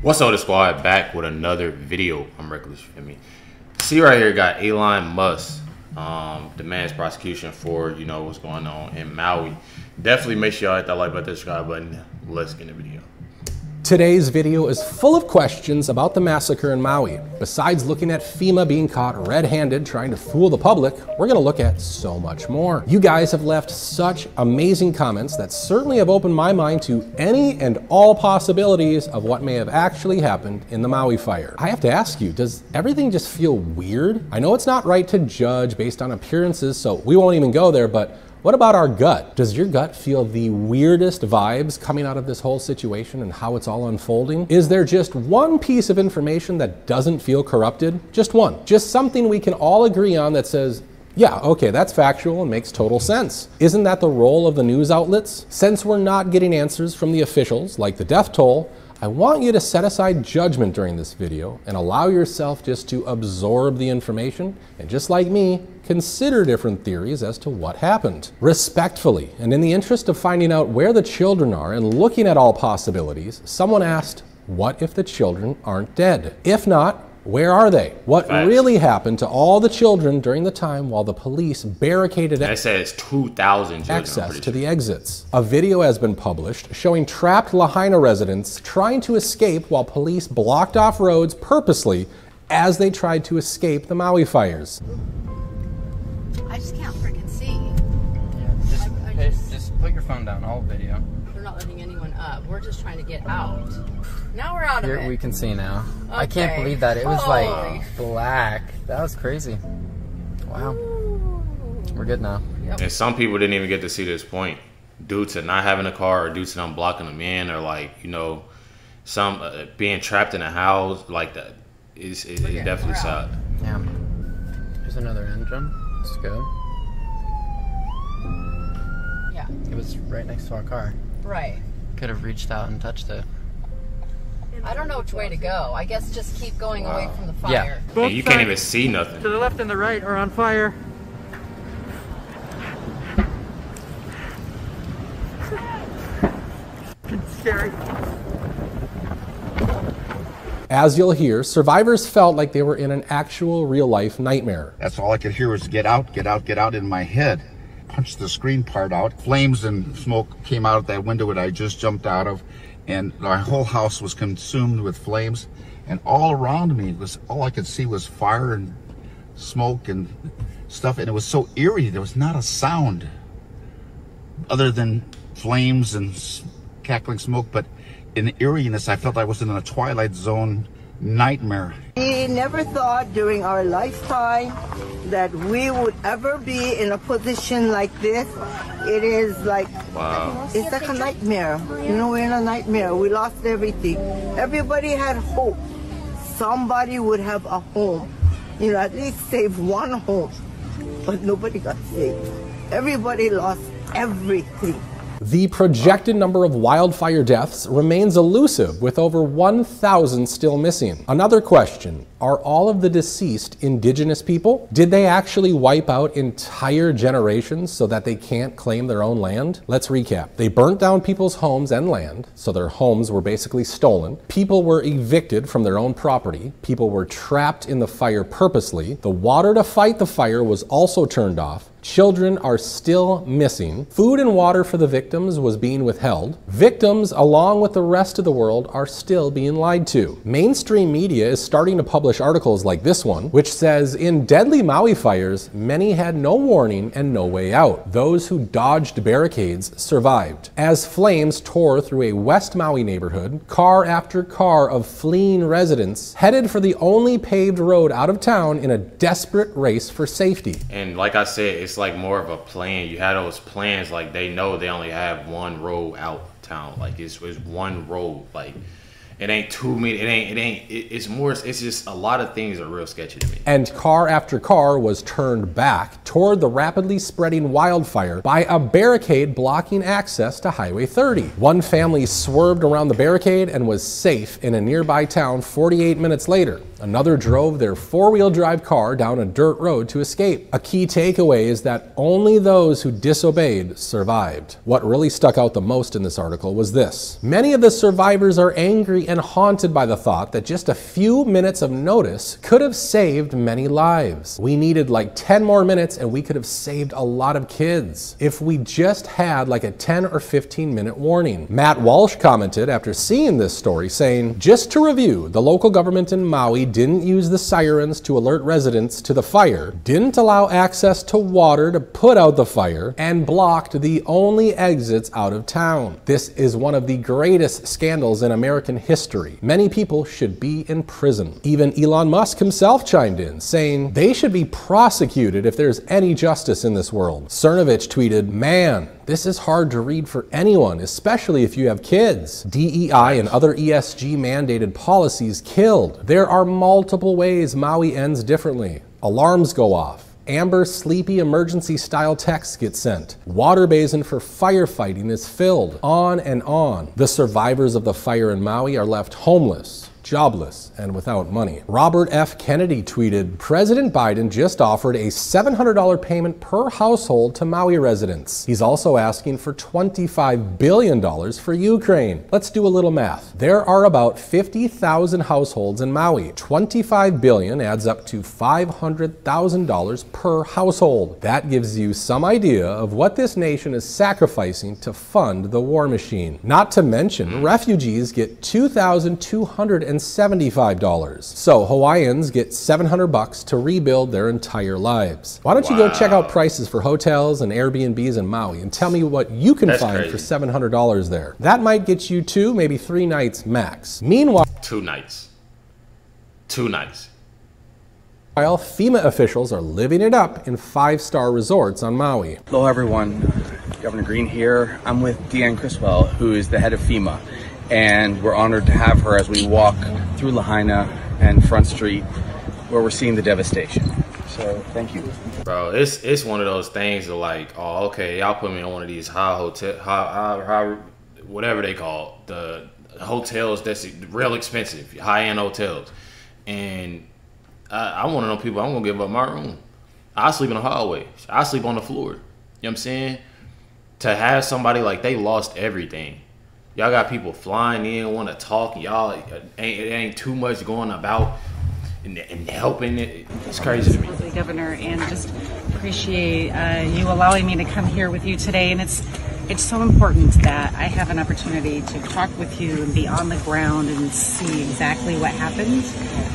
What's up, the squad? Back with another video. I'm Reckless, you feel me? See right here, got Elon Musk demands prosecution for, you know, what's going on in Maui. Definitely make sure y'all hit that like button, subscribe button. Let's get in the video. Today's video is full of questions about the massacre in Maui. Besides looking at FEMA being caught red-handed trying to fool the public, we're gonna look at so much more. You guys have left such amazing comments that certainly have opened my mind to any and all possibilities of what may have actually happened in the Maui fire. I have to ask you, does everything just feel weird? I know it's not right to judge based on appearances, so we won't even go there, but what about our gut? Does your gut feel the weirdest vibes coming out of this whole situation and how it's all unfolding? Is there just one piece of information that doesn't feel corrupted? Just one. Just something we can all agree on that says, yeah, okay, that's factual and makes total sense. Isn't that the role of the news outlets? Since we're not getting answers from the officials, like the death toll, I want you to set aside judgment during this video and allow yourself just to absorb the information and, just like me, consider different theories as to what happened. Respectfully, and in the interest of finding out where the children are and looking at all possibilities, someone asked, what if the children aren't dead? If not, where are they? What really happened to all the children during the time while the police barricaded They said it's 2,000 children, access to the exits? A video has been published showing trapped Lahaina residents trying to escape while police blocked off roads purposely as they tried to escape the Maui fires. I just can't freaking see. Yeah, just put your phone down, all video. We're not letting anyone up. We're just trying to get out. Now we're out of it. We can see now. Okay. I can't believe that. It was like black. That was crazy. Wow. Ooh. We're good now. Yep. And some people didn't even get to see this point due to not having a car or due to them blocking them in, or like, you know, some being trapped in a house like that. It definitely sucked. Yeah. Here's another engine. It's good. Yeah. It was right next to our car. Right. Could have reached out and touched it. I don't know which way to go. I guess just keep going away from the fire. Yeah. And you can't even see nothing. To the left and the right are on fire. It's scary. As you'll hear, survivors felt like they were in an actual real-life nightmare. That's all I could hear was get out, get out, get out in my head. Punched the screen part out. Flames and smoke came out that window that I just jumped out of, and our whole house was consumed with flames. And all around me all I could see was fire and smoke and stuff, and it was so eerie. There was not a sound other than flames and cackling smoke, but in the eeriness, I felt I was in a Twilight Zone nightmare. We never thought during our lifetime that we would ever be in a position like this. It is like, Wow. it's like a nightmare. You know, we're in a nightmare. We lost everything. Everybody had hope. Somebody would have a home. You know, at least save one home. But nobody got saved. Everybody lost everything. The projected number of wildfire deaths remains elusive, with over 1,000 still missing. Another question, are all of the deceased indigenous people? Did they actually wipe out entire generations so that they can't claim their own land? Let's recap. They burnt down people's homes and land, so their homes were basically stolen. People were evicted from their own property. People were trapped in the fire purposely. The water to fight the fire was also turned off. Children are still missing. Food and water for the victims was being withheld. Victims, along with the rest of the world, are still being lied to. Mainstream media is starting to publish articles like this one, which says, in deadly Maui fires, many had no warning and no way out. Those who dodged barricades survived. As flames tore through a West Maui neighborhood, car after car of fleeing residents headed for the only paved road out of town in a desperate race for safety. And like I said, it's like more of a plan. You had those plans, like they know they only have one road out town. Like it's one road. Like it ain't too many. It's just a lot of things are real sketchy to me. And car after car was turned back toward the rapidly spreading wildfire by a barricade blocking access to Highway 30. One family swerved around the barricade and was safe in a nearby town 48 minutes later. Another drove their four-wheel drive car down a dirt road to escape. A key takeaway is that only those who disobeyed survived. What really stuck out the most in this article was this. Many of the survivors are angry and haunted by the thought that just a few minutes of notice could have saved many lives. We needed like 10 more minutes and we could have saved a lot of kids if we just had like a 10 or 15 minute warning. Matt Walsh commented after seeing this story saying, just to review, the local government in Maui didn't use the sirens to alert residents to the fire, didn't allow access to water to put out the fire, and blocked the only exits out of town. This is one of the greatest scandals in American history. Many people should be in prison. Even Elon Musk himself chimed in, saying they should be prosecuted if there's any justice in this world. Cernovich tweeted, "Man, this is hard to read for anyone, especially if you have kids. DEI and other ESG mandated policies killed. There are multiple ways Maui ends differently. Alarms go off. Amber sleepy emergency style texts get sent. Water basin for firefighting is filled. On and on. The survivors of the fire in Maui are left homeless, jobless, and without money." Robert F. Kennedy tweeted, President Biden just offered a $700 payment per household to Maui residents. He's also asking for $25 billion for Ukraine. Let's do a little math. There are about 50,000 households in Maui. $25 billion adds up to $500,000 per household. That gives you some idea of what this nation is sacrificing to fund the war machine. Not to mention, refugees get $2,275. So Hawaiians get $700 to rebuild their entire lives. Why don't you go check out prices for hotels and Airbnbs in Maui and tell me what you can find for $700 there. That might get you 2, maybe 3 nights max. Meanwhile, 2 nights. 2 nights. While FEMA officials are living it up in 5-star resorts on Maui. Hello everyone, Governor Green here. I'm with Deanne Criswell, who is the head of FEMA. And we're honored to have her as we walk through Lahaina and Front Street where we're seeing the devastation. So thank you. Bro, it's one of those things of like, oh, okay, y'all put me on one of these whatever they call the hotels that's real expensive, high-end hotels. And I'm one of those people, I'm going to give up my room. I sleep in the hallway. I sleep on the floor. You know what I'm saying? To have somebody like they lost everything. Y'all got people flying in, want to talk. Y'all, it ain't too much going about and helping it. It's crazy to me. Governor, and just appreciate you allowing me to come here with you today. And it's so important that I have an opportunity to talk with you and be on the ground and see exactly what happened.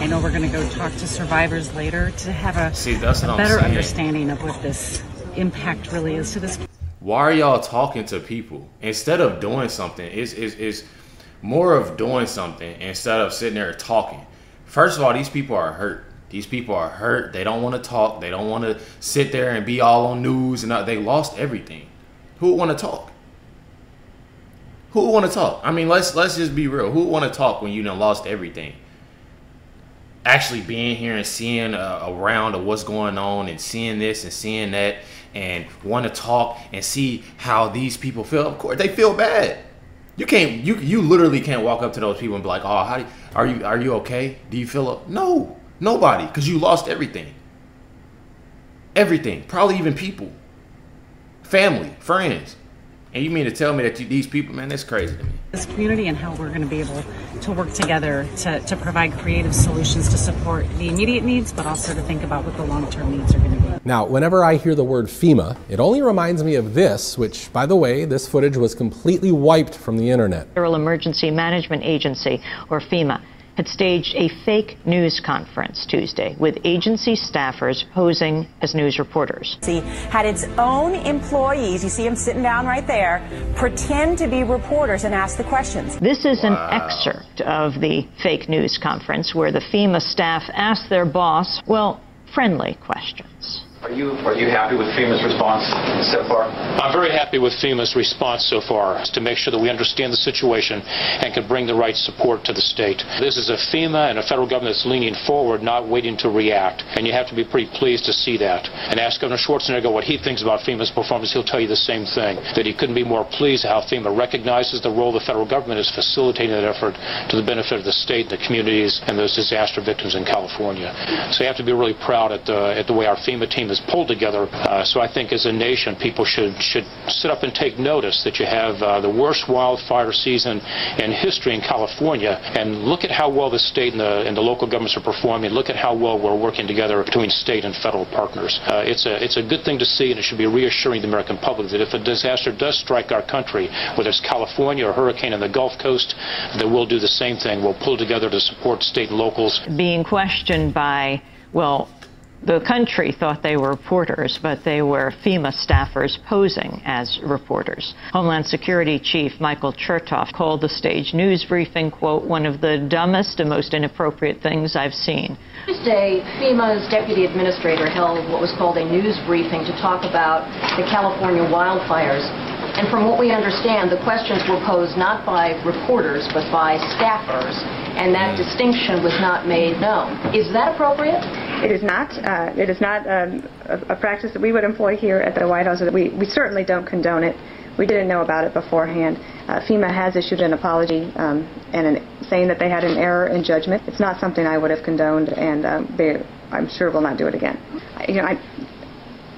I know we're going to go talk to survivors later to have a better understanding of what this impact really is to this. Why are y'all talking to people instead of doing something? It's more of doing something instead of sitting there talking. First of all, these people are hurt. These people are hurt. They don't want to talk. They don't want to sit there and be all on news. And they lost everything. Who would want to talk? Who would want to talk? I mean, let's just be real. Who would want to talk when you done lost everything? Actually being here and seeing a round of what's going on and seeing this and seeing that and want to talk and see how these people feel. Of course, they feel bad. You literally can't walk up to those people and be like, oh, are you okay? Do you feel no, nobody, because you lost everything. Everything, probably even people, family, friends. And you mean to tell me that these people, man, that's crazy to me. This community and how we're going to be able to work together to provide creative solutions to support the immediate needs, but also to think about what the long-term needs are going to be. Now, whenever I hear the word FEMA, it only reminds me of this, which, by the way, this footage was completely wiped from the internet. Federal Emergency Management Agency, or FEMA, had staged a fake news conference Tuesday with agency staffers posing as news reporters. Had its own employees, you see them sitting down right there, pretend to be reporters and ask the questions. This is an excerpt of the fake news conference where the FEMA staff asked their boss, well, friendly questions. Are you happy with FEMA's response so far? I'm very happy with FEMA's response so far to make sure that we understand the situation and can bring the right support to the state. This is a FEMA and a federal government that's leaning forward, not waiting to react. And you have to be pretty pleased to see that. And ask Governor Schwarzenegger what he thinks about FEMA's performance. He'll tell you the same thing, that he couldn't be more pleased how FEMA recognizes the role the federal government is facilitating that effort to the benefit of the state, the communities, and those disaster victims in California. So you have to be really proud at the way our FEMA team is pulled together. So I think as a nation, people should sit up and take notice that you have the worst wildfire season in history in California, and look at how well the state and the local governments are performing. Look at how well we're working together between state and federal partners. It's a good thing to see, and it should be reassuring to the American public that if a disaster does strike our country, whether it's California or a hurricane in the Gulf Coast, that we'll do the same thing. We'll pull together to support state and locals. Being questioned by, well, the country thought they were reporters, but they were FEMA staffers posing as reporters. Homeland Security Chief Michael Chertoff called the stage news briefing, quote, one of the dumbest and most inappropriate things I've seen. Tuesday, FEMA's deputy administrator held what was called a news briefing to talk about the California wildfires. And from what we understand, the questions were posed not by reporters, but by staffers, and that distinction was not made known. Is that appropriate? It is not. It is not a practice that we would employ here at the White House. We certainly don't condone it. We didn't know about it beforehand. FEMA has issued an apology saying that they had an error in judgment. It's not something I would have condoned, and I'm sure will not do it again.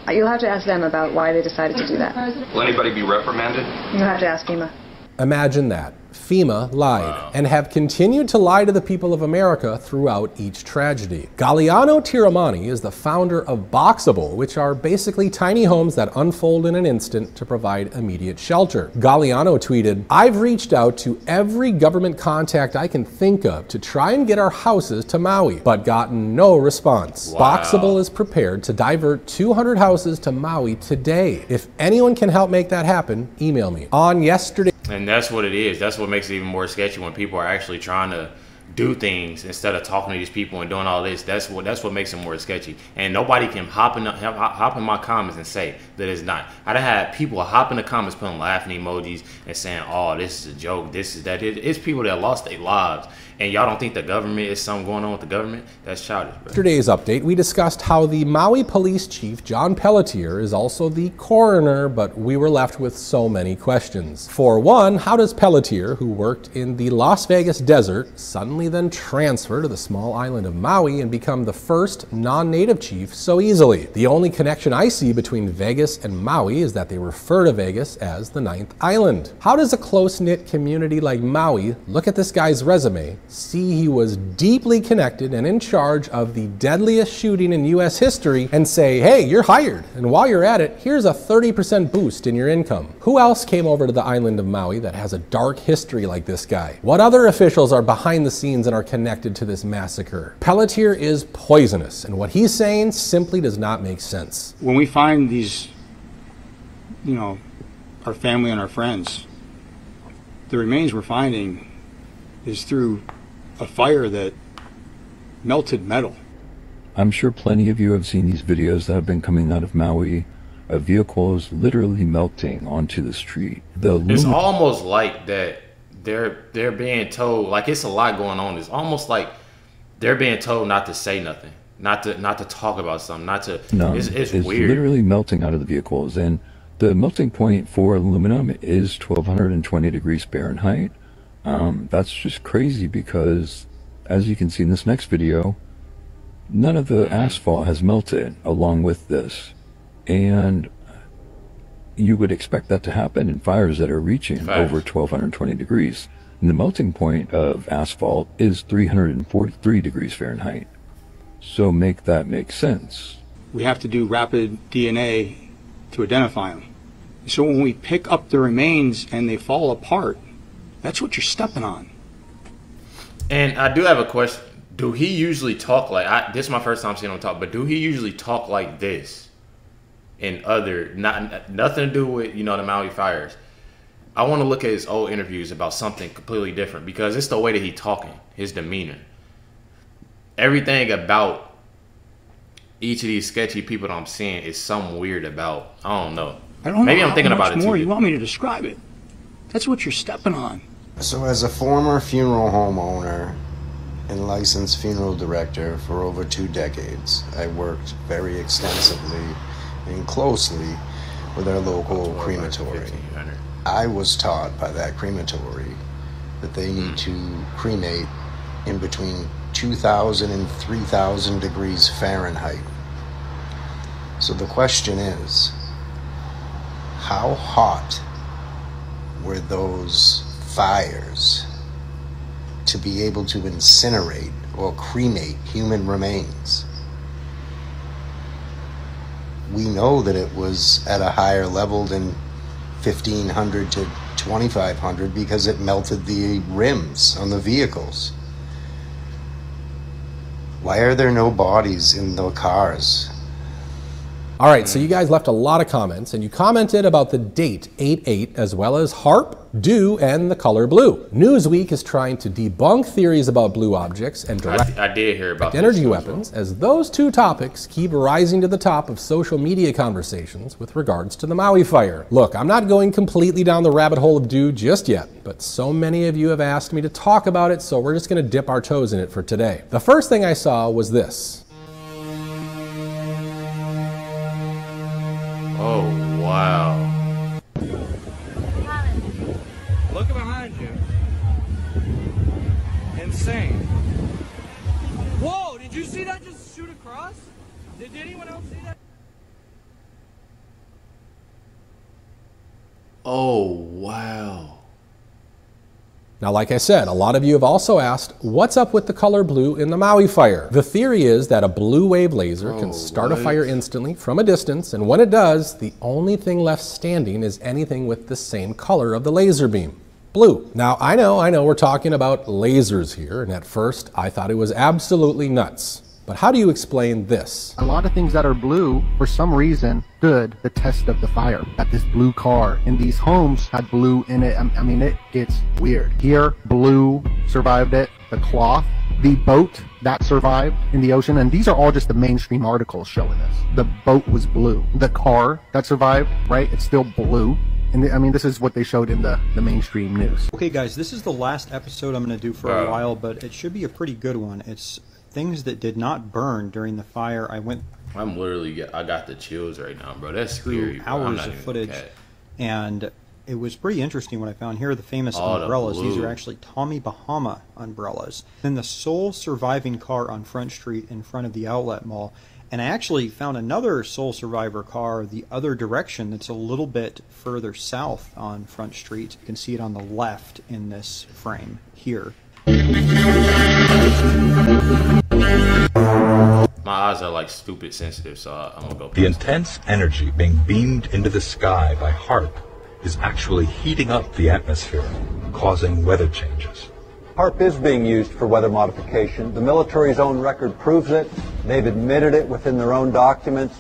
You'll have to ask them about why they decided to do that. Will anybody be reprimanded? You'll have to ask FEMA. Imagine that. FEMA lied and have continued to lie to the people of America throughout each tragedy. Galliano Tiramani is the founder of Boxable, which are basically tiny homes that unfold in an instant to provide immediate shelter. Galliano tweeted, "I've reached out to every government contact I can think of to try and get our houses to Maui, but gotten no response. Wow. Boxable is prepared to divert 200 houses to Maui today. If anyone can help make that happen, email me." On yesterday. And that's what it is. That's what makes it even more sketchy when people are actually trying to do things instead of talking to these people and doing all this. That's what makes it more sketchy. And nobody can hop in my comments and say that it's not. I'd have had people hop in the comments putting laughing emojis and saying, "Oh, this is a joke. This is that." It's people that lost their lives. And y'all don't think the government is something going on with the government? That's childish, bro. Yesterday's update, we discussed how the Maui police chief, John Pelletier, is also the coroner, but we were left with so many questions. For one, how does Pelletier, who worked in the Las Vegas desert, suddenly then transfer to the small island of Maui and become the first non-native chief so easily? The only connection I see between Vegas and Maui is that they refer to Vegas as the 9th island. How does a close-knit community like Maui look at this guy's resume, see he was deeply connected and in charge of the deadliest shooting in US history, and say, hey, you're hired, and while you're at it, here's a 30% boost in your income? Who else came over to the island of Maui that has a dark history like this guy? What other officials are behind the scenes and are connected to this massacre? Pelletier is poisonous, and what he's saying simply does not make sense. When we find these, our family and our friends, the remains we're finding is through a fire that melted metal. I'm sure plenty of you have seen these videos that have been coming out of Maui of vehicles literally melting onto the street. It's almost like that they're being told, like it's a lot going on. It's almost like they're being told not to say nothing, not to talk about something, not to. No, it's weird. Literally melting out of the vehicles, and the melting point for aluminum is 1220 degrees Fahrenheit. That's just crazy because, as you can see in this next video, none of the asphalt has melted along with this. And you would expect that to happen in fires that are reaching over 1220 degrees. And the melting point of asphalt is 343 degrees Fahrenheit. So make that make sense. We have to do rapid DNA to identify them. So when we pick up the remains and they fall apart, that's what you're stepping on. And I do have a question. Do he usually talk like, this is my first time seeing him talk, but do he usually talk like this in other, nothing to do with, the Maui fires? I want to look at his old interviews about something completely different because it's the way that he's talking, his demeanor. Everything about each of these sketchy people that I'm seeing is something weird about. I don't know. I don't Maybe know I'm thinking how about much it more too. you want me to describe it. That's what you're stepping on. So as a former funeral home owner and licensed funeral director for over 2 decades, I worked very extensively and closely with our local crematory. I was taught by that crematory that they need to cremate in between 2,000 and 3,000 degrees Fahrenheit. So the question is, how hot were those fires to be able to incinerate or cremate human remains? We know that it was at a higher level than 1,500 to 2,500 because it melted the rims on the vehicles. Why are there no bodies in the cars? All right, so you guys left a lot of comments, and you commented about the date 8/8 as well as HAARP, dew, and the color blue. Newsweek is trying to debunk theories about blue objects and direct I did hear about energy weapons, as those two topics keep rising to the top of social media conversations with regards to the Maui fire. Look, I'm not going completely down the rabbit hole of dew just yet, but so many of you have asked me to talk about it, so we're just going to dip our toes in it for today. The first thing I saw was this. Oh, wow. Look behind you. Insane. Whoa, did you see that just shoot across? Did anyone else see that? Oh, wow. Now, like I said, a lot of you have also asked, what's up with the color blue in the Maui fire? The theory is that a blue wave laser can start a fire instantly from a distance, and when it does, the only thing left standing is anything with the same color of the laser beam. Blue. Now, I know we're talking about lasers here, and at first I thought it was absolutely nuts. But how do you explain this? A lot of things that are blue, for some reason, stood the test of the fire. That this blue car in these homes had blue in it. I mean, it gets weird. Here, blue survived it. The cloth, the boat that survived in the ocean, and these are all just the mainstream articles showing this. The boat was blue. The car that survived, right, it's still blue. And I mean, this is what they showed in the mainstream news. Okay, guys, this is the last episode I'm going to do for a while, but it should be a pretty good one. It's things that did not burn during the fire. I'm literally, I got the chills right now, bro. That's scary. Hours of footage, and it was pretty interesting what I found. Here are the famous umbrellas. These are actually Tommy Bahama umbrellas. Then the sole surviving car on Front Street in front of the outlet mall. And I actually found another sole survivor car the other direction that's a little bit further south on Front Street. You can see it on the left in this frame here. My eyes are like stupid sensitive, so I'm gonna go. The intense energy being beamed into the sky by HAARP is actually heating up the atmosphere, causing weather changes. HAARP is being used for weather modification. The military's own record proves it. They've admitted it within their own documents,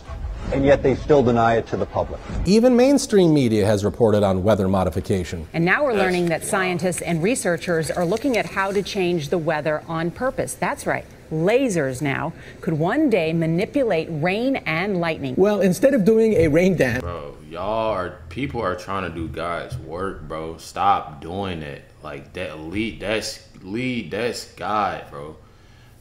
and yet they still deny it to the public. Even mainstream media has reported on weather modification. And now we're learning that scientists and researchers are looking at how to change the weather on purpose. That's right. Lasers now could one day manipulate rain and lightning. Well, instead of doing a rain dance. Bro, people are trying to do God's work, bro. Stop doing it. Like that, that's God, bro.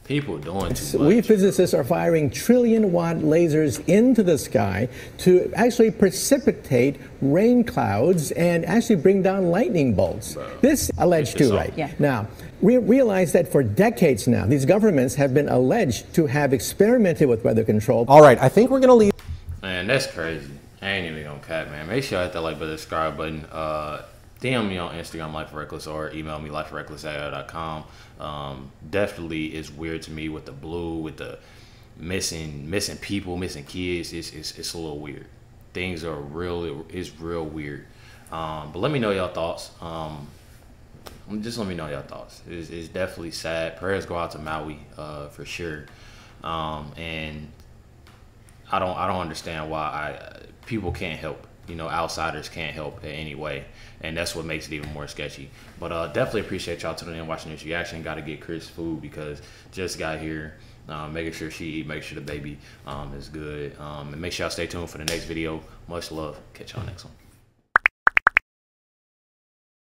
People doing too much. We physicists are firing trillion-watt lasers into the sky to actually precipitate rain clouds and actually bring down lightning bolts. Bro, this alleged too, right? Yeah. Now, we realize that for decades now, these governments have been alleged to have experimented with weather control. All right, I think we're going to leave. Man, that's crazy. I ain't even gonna cap, man. Make sure you hit that like button, subscribe button. DM me on Instagram, LifeWithRecklezz, or email me, LifeWithRecklezz@yahoo.com. Definitely is weird to me with the blue, with the missing people, missing kids. It's a little weird. Things are it's real weird. But let me know your thoughts. Just let me know your thoughts. It's definitely sad. Prayers go out to Maui for sure. And I don't understand why people can't help. You know, outsiders can't help in any way, and that's what makes it even more sketchy. But definitely appreciate y'all tuning in, watching this reaction. Got to get Chris food because just got here, making sure she eat, make sure the baby is good, and make sure y'all stay tuned for the next video. Much love. Catch y'all next one.